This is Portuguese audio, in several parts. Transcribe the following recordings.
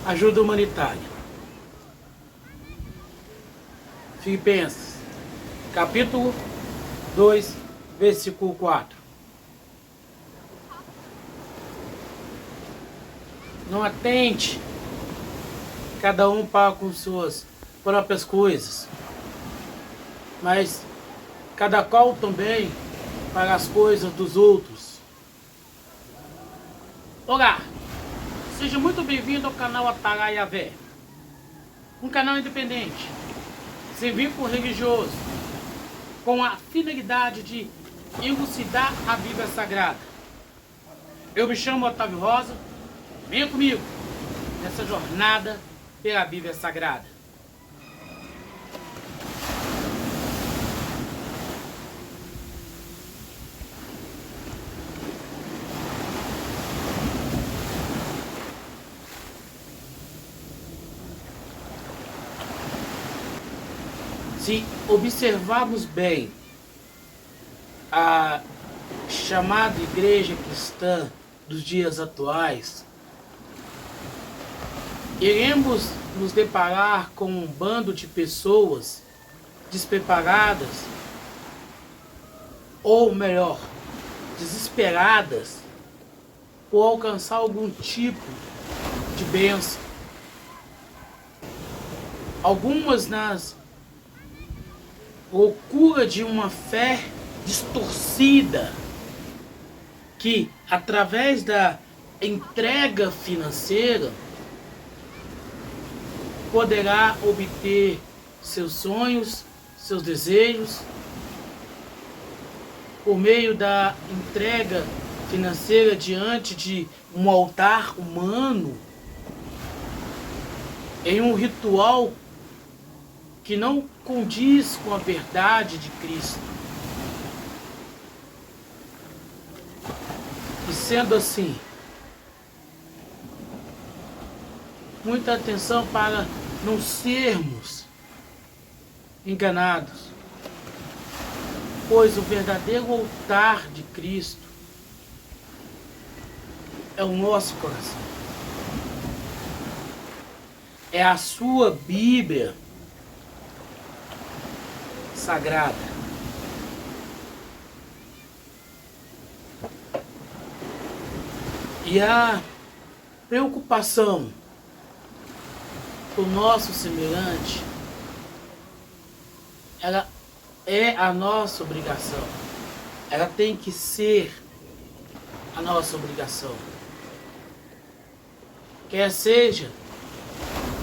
Ajuda humanitária. Filipenses, capítulo 2, versículo 4. Não atente cada um para com suas próprias coisas, mas cada qual também para as coisas dos outros. Olá, seja muito bem-vindo ao canal Atalayavé, um canal independente, sem vínculo religioso, com a finalidade de elucidar a Bíblia Sagrada. Eu me chamo Otávio Rosa, venha comigo nessa jornada pela Bíblia Sagrada. Se observarmos bem a chamada igreja cristã dos dias atuais, iremos nos deparar com um bando de pessoas despreparadas, ou melhor, desesperadas por alcançar algum tipo de bênção. Algumas nas loucura de uma fé distorcida que, através da entrega financeira, poderá obter seus sonhos, seus desejos, por meio da entrega financeira diante de um altar humano, em um ritual que não condiz com a verdade de Cristo. E sendo assim, muita atenção para não sermos enganados, pois o verdadeiro altar de Cristo é o nosso coração. É a sua Bíblia Sagrada. E a preocupação com o nosso semelhante, ela é a nossa obrigação. Ela tem que ser a nossa obrigação. Quer seja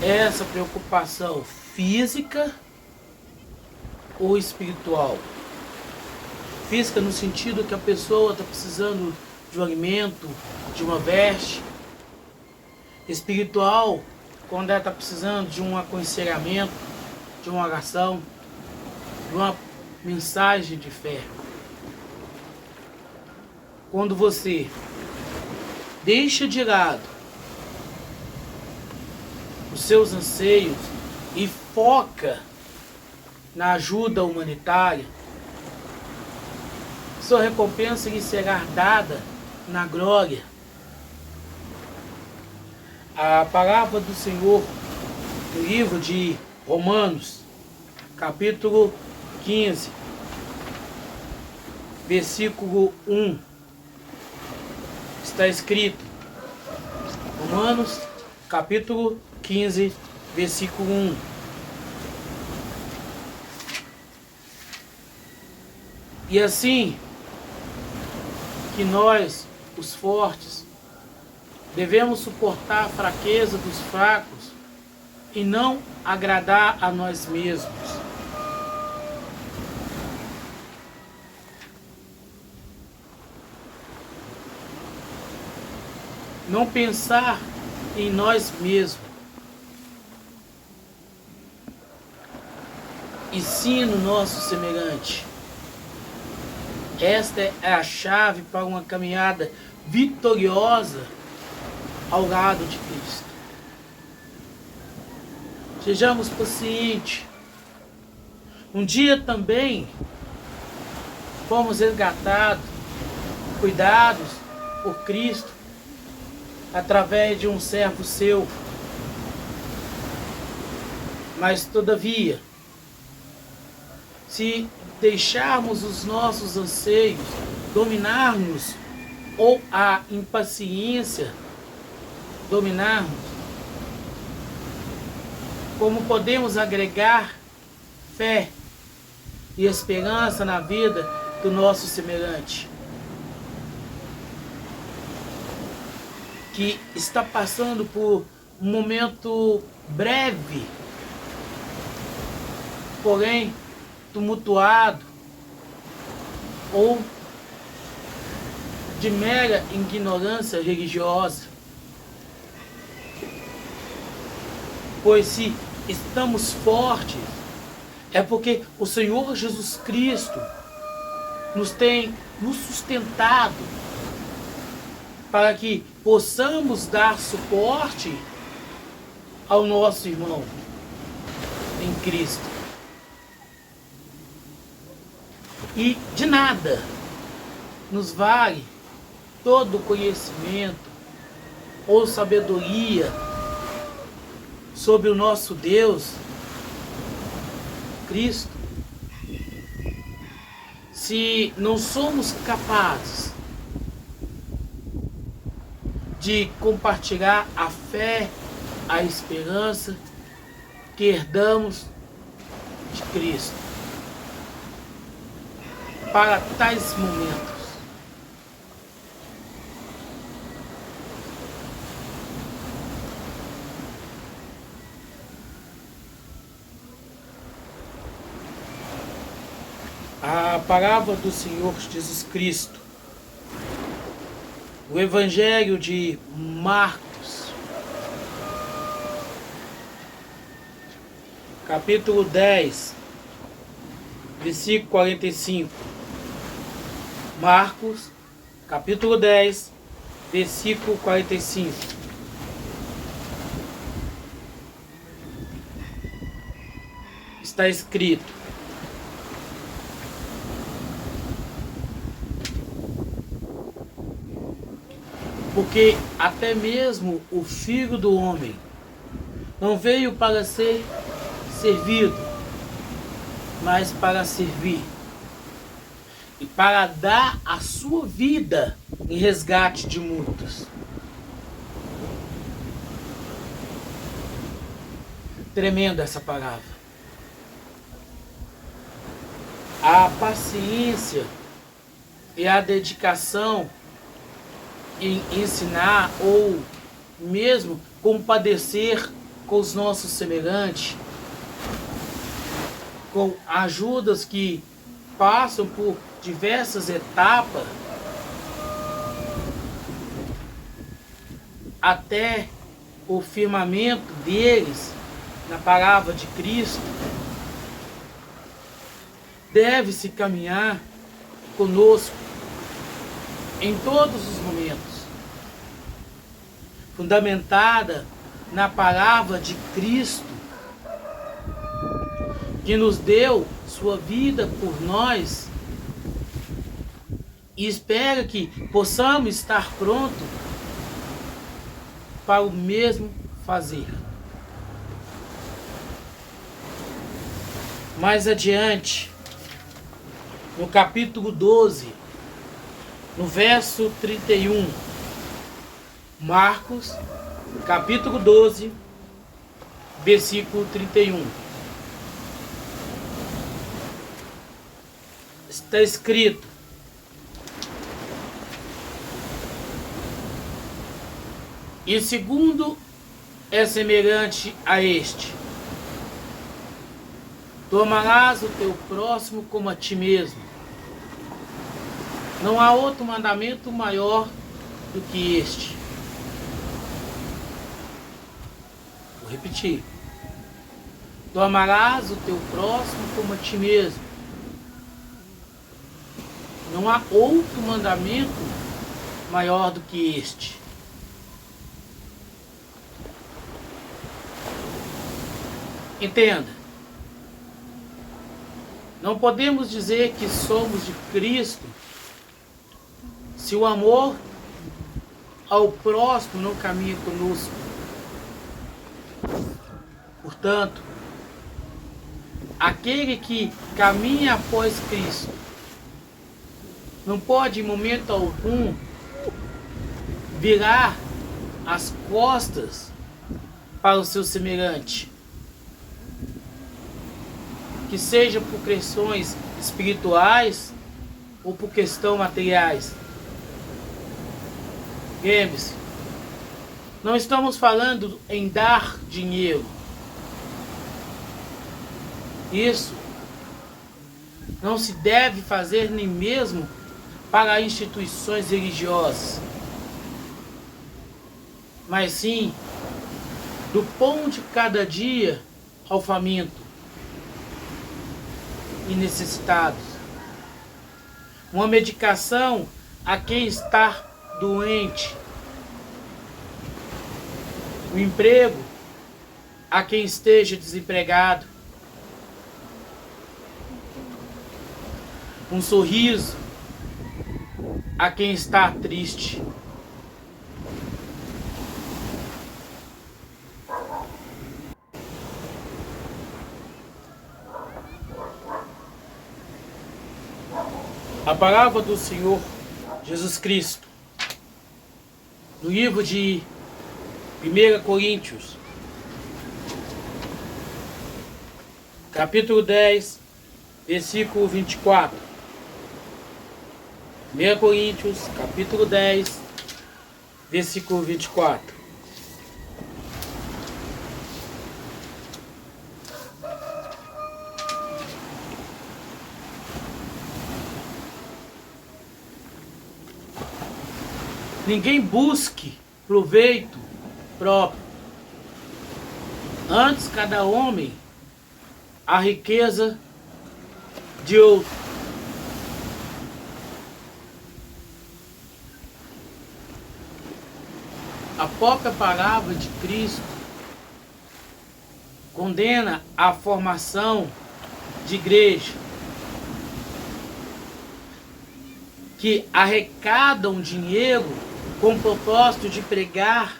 essa preocupação física ou espiritual. Física no sentido que a pessoa está precisando de um alimento, de uma veste. Espiritual, quando ela está precisando de um aconselhamento, de uma oração, de uma mensagem de fé. Quando você deixa de lado os seus anseios e foca na ajuda humanitária, sua recompensa lhe será dada na glória. A palavra do Senhor no livro de Romanos, capítulo 15, versículo 1, está escrito. Romanos, capítulo 15, versículo 1. E assim que nós, os fortes, devemos suportar a fraqueza dos fracos e não agradar a nós mesmos. Não pensar em nós mesmos, e sim no nosso semelhante. Esta é a chave para uma caminhada vitoriosa ao lado de Cristo. Sejamos pacientes. Um dia também fomos resgatados, cuidados por Cristo, através de um servo seu, Mas, todavia, se deixarmos os nossos anseios dominar-nos, ou a impaciência dominar-nos, como podemos agregar fé e esperança na vida do nosso semelhante, que está passando por um momento breve, porém tumultuado, ou de mera ignorância religiosa? Pois se estamos fortes, é porque o Senhor Jesus Cristo nos tem nos sustentado para que possamos dar suporte ao nosso irmão em Cristo. E de nada nos vale todo conhecimento ou sabedoria sobre o nosso Deus, Cristo, se não somos capazes de compartilhar a fé, a esperança que herdamos de Cristo para tais momentos. A palavra do Senhor Jesus Cristo, o Evangelho de Marcos, capítulo 10, versículo 45. Marcos, capítulo 10, versículo 45. Está escrito: porque até mesmo o Filho do Homem não veio para ser servido, mas para servir, e para dar a sua vida em resgate de muitos. Tremenda essa palavra. A paciência e a dedicação em ensinar ou mesmo compadecer com os nossos semelhantes, com ajudas que passam por diversas etapas até o firmamento deles na palavra de Cristo, deve-se caminhar conosco em todos os momentos, fundamentada na palavra de Cristo, que nos deu sua vida por nós, e espera que possamos estar prontos para o mesmo fazer. Mais adiante, no capítulo 12, no verso 31, Marcos, capítulo 12, versículo 31. Está escrito: e segundo é semelhante a este: tu amarás o teu próximo como a ti mesmo. Não há outro mandamento maior do que este. Vou repetir. Tu amarás o teu próximo como a ti mesmo. Não há outro mandamento maior do que este. Entenda. Não podemos dizer que somos de Cristo se o amor ao próximo não caminha conosco. Portanto, aquele que caminha após Cristo não pode em momento algum virar as costas para o seu semelhante, que seja por questões espirituais ou por questões materiais. Lembre-se, não estamos falando em dar dinheiro. Isso não se deve fazer nem mesmo para instituições religiosas, mas sim do pão de cada dia ao faminto e necessitados, uma medicação a quem está doente, um emprego a quem esteja desempregado, um sorriso a quem está triste. A palavra do Senhor Jesus Cristo, no livro de 1 Coríntios, capítulo 10, versículo 24. 1 Coríntios, capítulo 10, versículo 24. Ninguém busque proveito próprio. Antes, cada homem a riqueza de outro. A própria palavra de Cristo condena a formação de igreja que arrecadam dinheiro com o propósito de pregar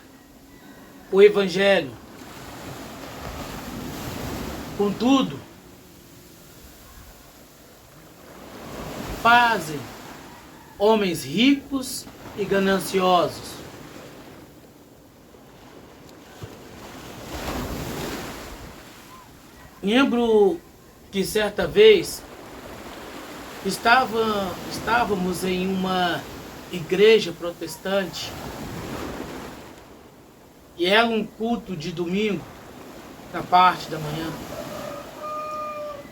o Evangelho. Contudo, fazem homens ricos e gananciosos. Lembro que certa vez estávamos em uma igreja protestante e era um culto de domingo, na parte da manhã,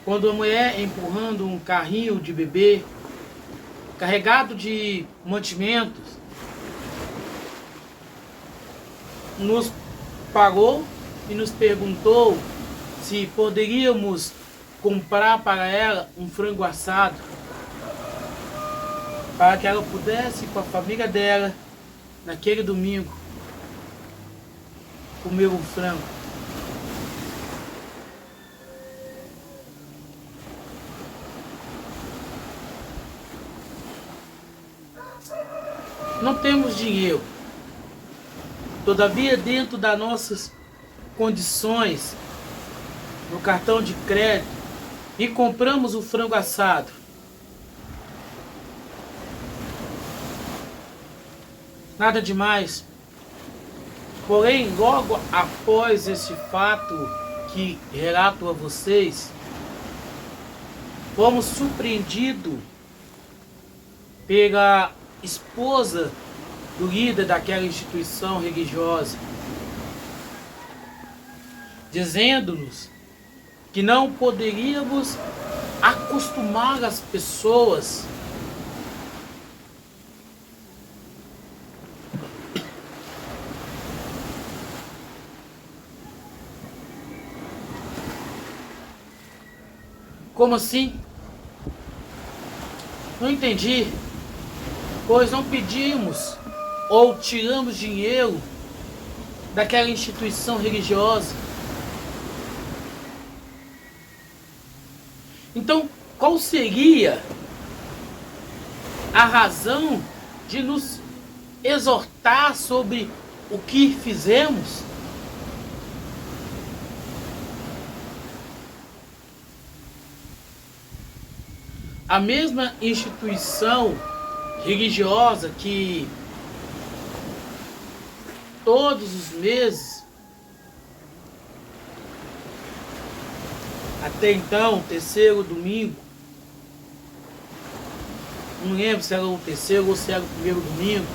quando a mulher empurrando um carrinho de bebê carregado de mantimentos nos parou e nos perguntou se poderíamos comprar para ela um frango assado, para que ela pudesse ir com a família dela, naquele domingo, comer um frango. Não temos dinheiro, todavia, dentro das nossas condições, no cartão de crédito, e compramos o frango assado. Nada demais. Porém, logo após esse fato que relato a vocês, fomos surpreendidos pela esposa do líder daquela instituição religiosa, dizendo-nos que não poderíamos acostumar as pessoas Como assim? Não entendi. Pois não pedimos ou tiramos dinheiro daquela instituição religiosa. Então, qual seria a razão de nos exortar sobre o que fizemos? a mesma instituição religiosa que todos os meses, até então, terceiro domingo, não lembro se era o terceiro ou se era o primeiro domingo,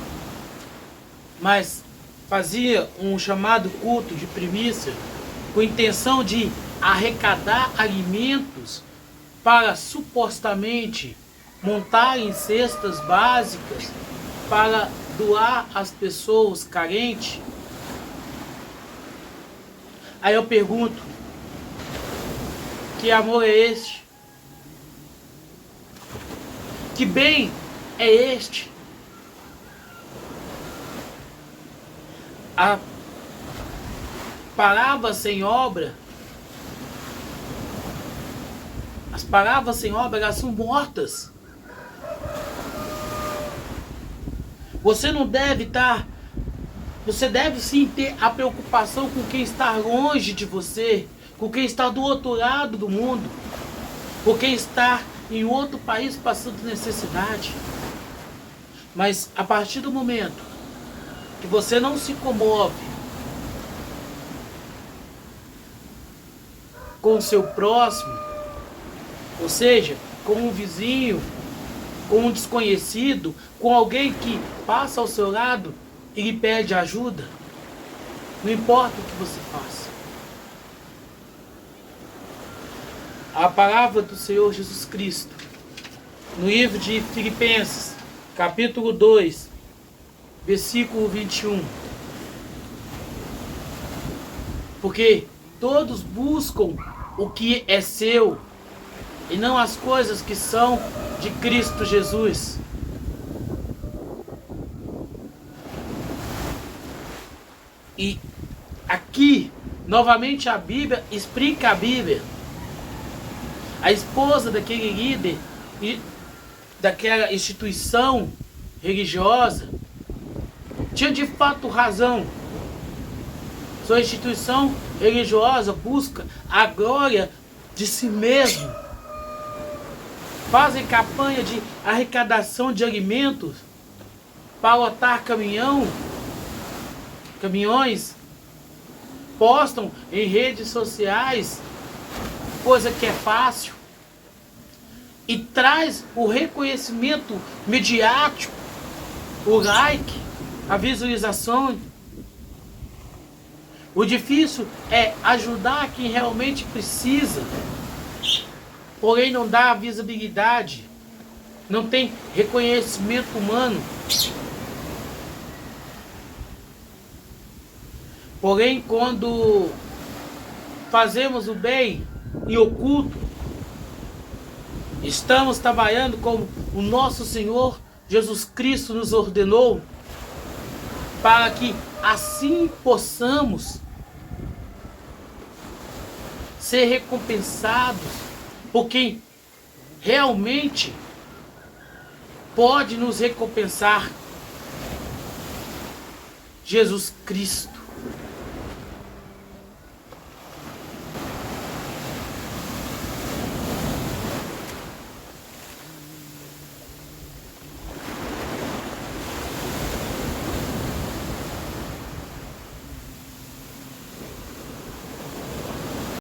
mas fazia um chamado culto de primícia com a intenção de arrecadar alimentos para supostamente montarem cestas básicas para doar às pessoas carentes. Aí eu pergunto, que amor é este? Que bem é este? A palavra sem obra, as palavras sem obra, elas são mortas. Você não deve estar, você deve sim ter a preocupação com quem está longe de você, com quem está do outro lado do mundo, com quem está em outro país passando necessidade. Mas a partir do momento que você não se comove com o seu próximo, ou seja, com um vizinho, com um desconhecido, com alguém que passa ao seu lado e lhe pede ajuda, não importa o que você faça. A palavra do Senhor Jesus Cristo, no livro de Filipenses, capítulo 2, versículo 21. Porque todos buscam o que é seu, e não as coisas que são de Cristo Jesus. E aqui, novamente, a Bíblia explica a Bíblia. A esposa daquele líder e daquela instituição religiosa tinha de fato razão. Sua instituição religiosa busca a glória de si mesmo. Fazem campanha de arrecadação de alimentos para lotar caminhões, postam em redes sociais, coisa que é fácil, e traz o reconhecimento mediático, o like, a visualização. O difícil é ajudar quem realmente precisa, porém não dá visibilidade, não tem reconhecimento humano. Porém, quando fazemos o bem em oculto, estamos trabalhando como o nosso Senhor Jesus Cristo nos ordenou, para que assim possamos ser recompensados por quem realmente pode nos recompensar: Jesus Cristo.